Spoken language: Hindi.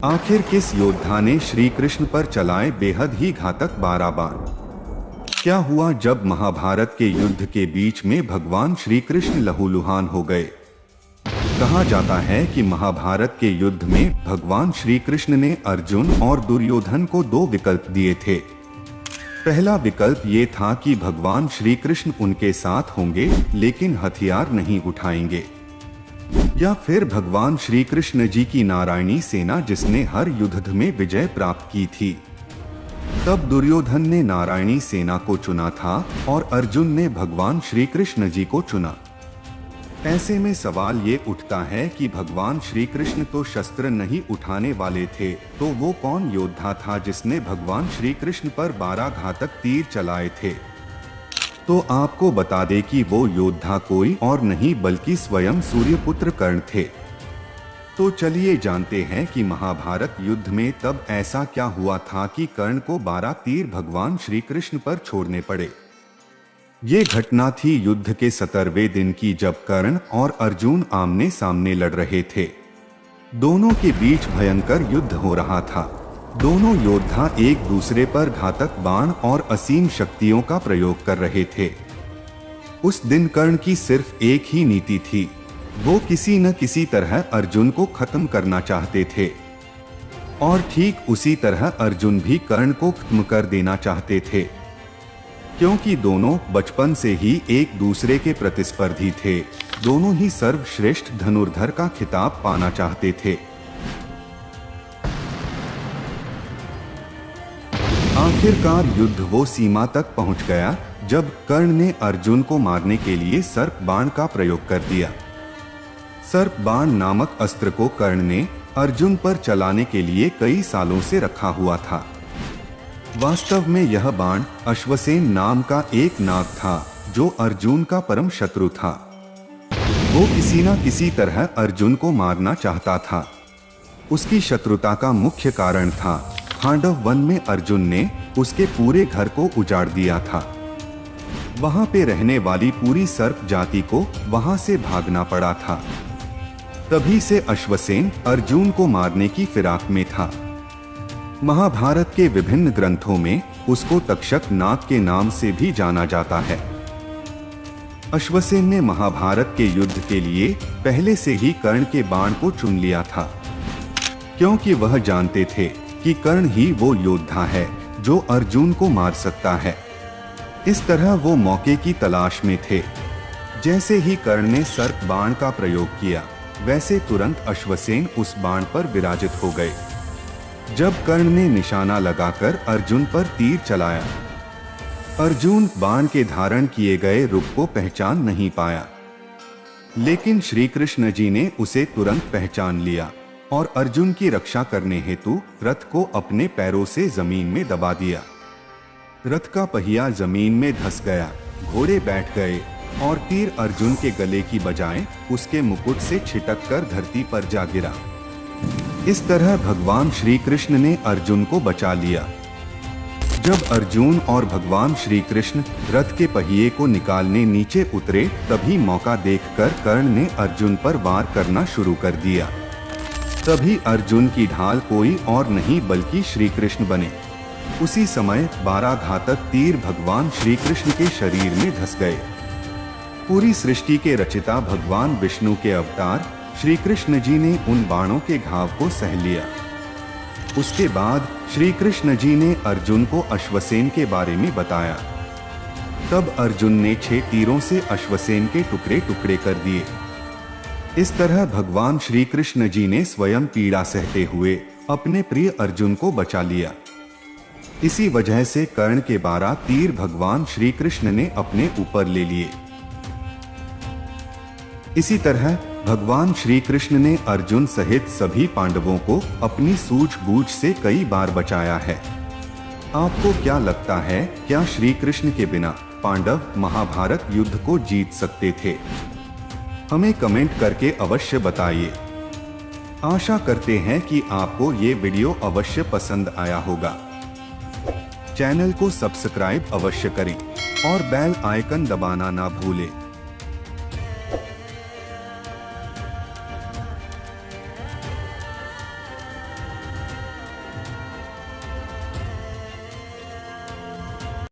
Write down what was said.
आखिर किस योद्धा ने श्री कृष्ण पर चलाए बेहद ही घातक 12 बाण? क्या हुआ जब महाभारत के युद्ध के बीच में भगवान श्री कृष्ण लहूलुहान हो गए? कहा जाता है कि महाभारत के युद्ध में भगवान श्री कृष्ण ने अर्जुन और दुर्योधन को 2 विकल्प दिए थे। पहला विकल्प ये था कि भगवान श्री कृष्ण उनके साथ होंगे लेकिन हथियार नहीं उठाएंगे, या फिर भगवान श्री कृष्ण जी की नारायणी सेना जिसने हर युद्ध में विजय प्राप्त की थी। तब दुर्योधन ने नारायणी सेना को चुना था और अर्जुन ने भगवान श्री कृष्ण जी को चुना। ऐसे में सवाल ये उठता है कि भगवान श्री कृष्ण तो शस्त्र नहीं उठाने वाले थे, तो वो कौन योद्धा था जिसने भगवान श्री कृष्ण पर 12 घातक तीर चलाए थे? तो आपको बता दें कि वो योद्धा कोई और नहीं बल्कि स्वयं सूर्यपुत्र कर्ण थे। तो चलिए जानते हैं कि महाभारत युद्ध में तब ऐसा क्या हुआ था कि कर्ण को 12 तीर भगवान श्री कृष्ण पर छोड़ने पड़े। ये घटना थी युद्ध के 17वें दिन की, जब कर्ण और अर्जुन आमने सामने लड़ रहे थे। दोनों के बीच भयंकर युद्ध हो रहा था। दोनों योद्धा एक दूसरे पर घातक बाण और असीम शक्तियों का प्रयोग कर रहे थे। उस दिन कर्ण की सिर्फ एक ही नीति थी, वो किसी न किसी तरह अर्जुन को खत्म करना चाहते थे। और ठीक उसी तरह अर्जुन भी कर्ण को खत्म कर देना चाहते थे, क्योंकि दोनों बचपन से ही एक दूसरे के प्रतिस्पर्धी थे। दोनों ही सर्वश्रेष्ठ धनुर्धर का खिताब पाना चाहते थे। आखिरकार युद्ध वो सीमा तक पहुंच गया जब कर्ण ने अर्जुन को मारने के लिए सर्प बाण का प्रयोग कर दिया। सर्प बाण नामक अस्त्र को कर्ण ने अर्जुन पर चलाने के लिए कई सालों से रखा हुआ था। वास्तव में यह बाण अश्वसेन नाम का एक नाग था जो अर्जुन का परम शत्रु था। वो किसी न किसी तरह अर्जुन को मारना चाहता था। उसकी शत्रुता का मुख्य कारण था खांडव वन में अर्जुन ने उसके पूरे घर को उजाड़ दिया था। वहां पे रहने वाली पूरी सर्प जाति को वहां से भागना पड़ा था। तभी से अश्वसेन अर्जुन को मारने की फिराक में था। महाभारत के विभिन्न ग्रंथों में उसको तक्षक नाग के नाम से भी जाना जाता है। अश्वसेन ने महाभारत के युद्ध के लिए पहले से ही कर्ण के बाण को चुन लिया था, क्योंकि वह जानते थे कि कर्ण ही वो योद्धा है जो अर्जुन को मार सकता है। इस तरह वो मौके की तलाश में थे। जैसे ही कर्ण ने सर्प बाण का प्रयोग किया, वैसे तुरंत अश्वसेन उस बाण पर विराजित हो गए। जब कर्ण ने निशाना लगाकर अर्जुन पर तीर चलाया, अर्जुन बाण के धारण किए गए रुख को पहचान नहीं पाया, लेकिन श्री कृष्ण जी ने उसे तुरंत पहचान लिया और अर्जुन की रक्षा करने हेतु रथ को अपने पैरों से जमीन में दबा दिया। रथ का पहिया जमीन में धंस गया, घोड़े बैठ गए और तीर अर्जुन के गले की बजाय उसके मुकुट से छिटक कर धरती पर जा गिरा। इस तरह भगवान श्री कृष्ण ने अर्जुन को बचा लिया। जब अर्जुन और भगवान श्री कृष्ण रथ के पहिए को निकालने नीचे उतरे, तभी मौका देखकर कर्ण ने अर्जुन पर वार करना शुरू कर दिया। तभी अर्जुन की ढाल कोई और नहीं बल्कि श्री कृष्ण बने। उसी समय 12 घातक तीर भगवान श्री कृष्ण के शरीर में धंस गए। पूरी सृष्टि के रचिता भगवान विष्णु के अवतार श्री कृष्ण जी ने उन बाणों के घाव को सह लिया। उसके बाद श्री कृष्ण जी ने अर्जुन को अश्वसेन के बारे में बताया। तब अर्जुन ने 6 तीरों से अश्वसेन के टुकड़े टुकड़े कर दिए। इस तरह भगवान श्री कृष्ण जी ने स्वयं पीड़ा सहते हुए अपने प्रिय अर्जुन को बचा लिया। इसी वजह से कर्ण के 12 तीर भगवान श्री कृष्ण ने अपने ऊपर ले लिए। इसी तरह भगवान श्री कृष्ण ने अर्जुन सहित सभी पांडवों को अपनी सूझबूझ से कई बार बचाया है। आपको क्या लगता है, क्या श्री कृष्ण के बिना पांडव महाभारत युद्ध को जीत सकते थे? हमें कमेंट करके अवश्य बताइए। आशा करते हैं कि आपको ये वीडियो अवश्य पसंद आया होगा। चैनल को सब्सक्राइब अवश्य करें और बेल आइकन दबाना ना भूलें।